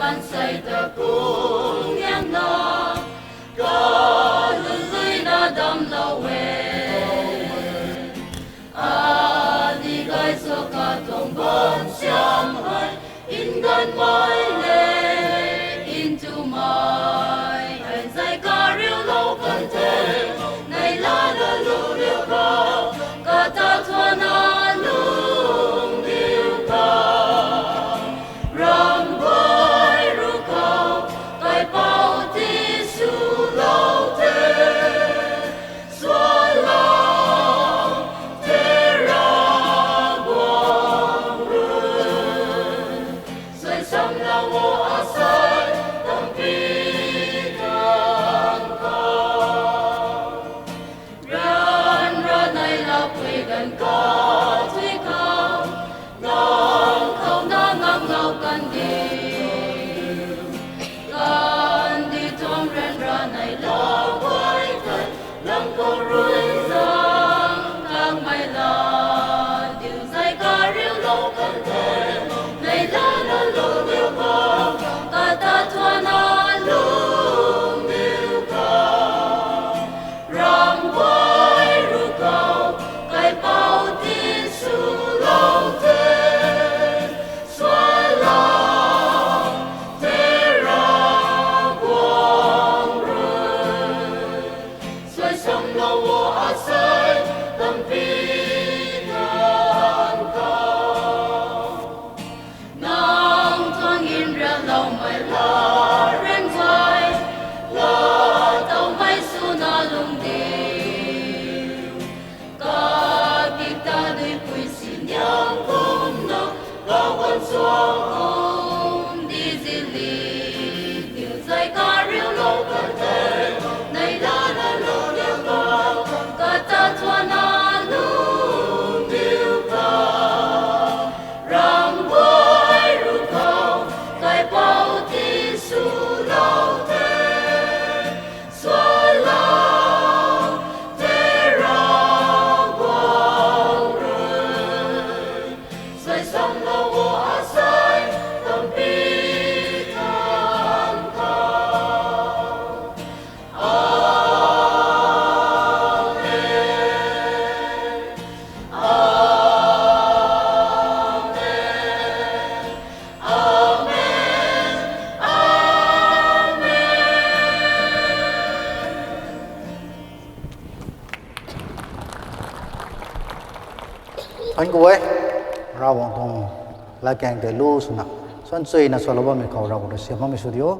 万世的姑娘呐，高绿那dam老喂，啊，你该说个同伴相爱，应该买嘞，into my，还在加入老跟头，奈拉的路流高，个大托那路。anh cô ấy ra vòng thong lại càng để lú xuống nào, xuân chơi là xóa lúa mình cầu ra một đợt xem mà mình studio